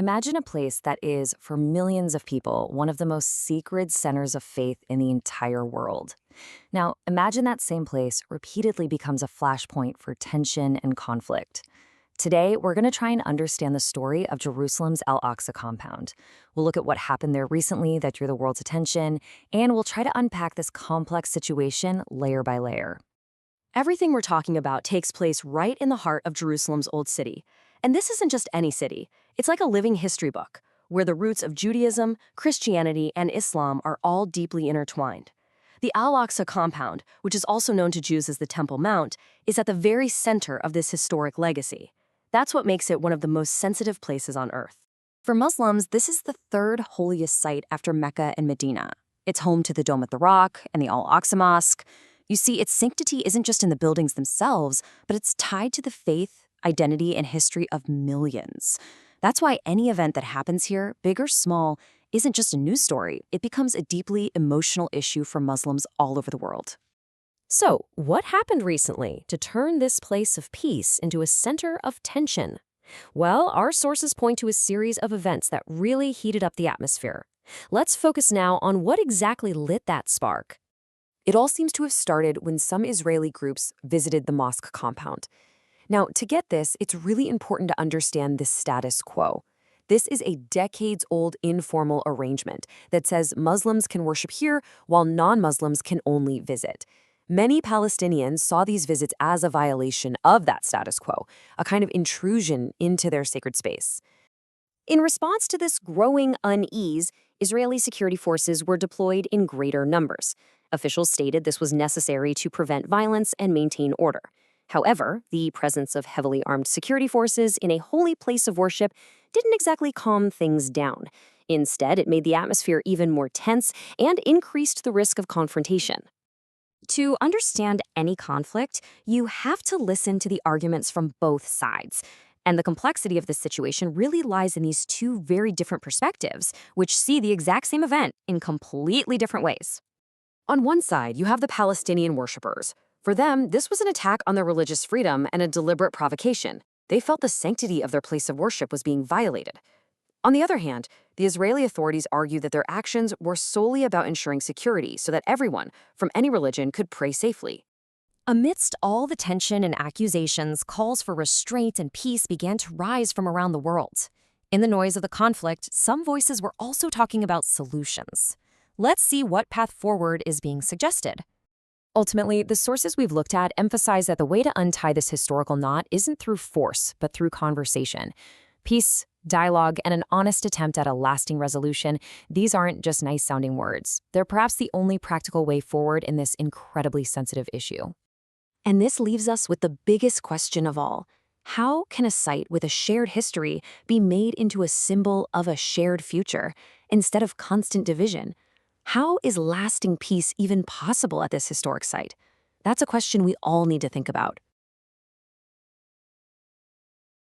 Imagine a place that is, for millions of people, one of the most sacred centers of faith in the entire world. Now, imagine that same place repeatedly becomes a flashpoint for tension and conflict. Today, we're going to try and understand the story of Jerusalem's Al-Aqsa compound. We'll look at what happened there recently that drew the world's attention, and we'll try to unpack this complex situation layer by layer. Everything we're talking about takes place right in the heart of Jerusalem's Old City. And this isn't just any city. It's like a living history book, where the roots of Judaism, Christianity, and Islam are all deeply intertwined. The Al-Aqsa compound, which is also known to Jews as the Temple Mount, is at the very center of this historic legacy. That's what makes it one of the most sensitive places on earth. For Muslims, this is the third holiest site after Mecca and Medina. It's home to the Dome at the Rock and the Aqsa Mosque. You see, its sanctity isn't just in the buildings themselves, but it's tied to the faith, identity, and history of millions. That's why any event that happens here, big or small, isn't just a news story. It becomes a deeply emotional issue for Muslims all over the world. So, what happened recently to turn this place of peace into a center of tension? Well, our sources point to a series of events that really heated up the atmosphere. Let's focus now on what exactly lit that spark. It all seems to have started when some Israeli groups visited the mosque compound. Now, to get this, it's really important to understand this status quo. This is a decades-old informal arrangement that says Muslims can worship here while non-Muslims can only visit. Many Palestinians saw these visits as a violation of that status quo, a kind of intrusion into their sacred space. In response to this growing unease, Israeli security forces were deployed in greater numbers. Officials stated this was necessary to prevent violence and maintain order. However, the presence of heavily armed security forces in a holy place of worship didn't exactly calm things down. Instead, it made the atmosphere even more tense and increased the risk of confrontation. To understand any conflict, you have to listen to the arguments from both sides. And the complexity of this situation really lies in these two very different perspectives, which see the exact same event in completely different ways. On one side, you have the Palestinian worshippers. For them, this was an attack on their religious freedom and a deliberate provocation. They felt the sanctity of their place of worship was being violated. On the other hand, the Israeli authorities argue that their actions were solely about ensuring security so that everyone, from any religion, could pray safely. Amidst all the tension and accusations, calls for restraint and peace began to rise from around the world. In the noise of the conflict, some voices were also talking about solutions. Let's see what path forward is being suggested. Ultimately, the sources we've looked at emphasize that the way to untie this historical knot isn't through force, but through conversation. Peace, dialogue, and an honest attempt at a lasting resolution, these aren't just nice-sounding words. They're perhaps the only practical way forward in this incredibly sensitive issue. And this leaves us with the biggest question of all. How can a site with a shared history be made into a symbol of a shared future instead of constant division? How is lasting peace even possible at this historic site? That's a question we all need to think about.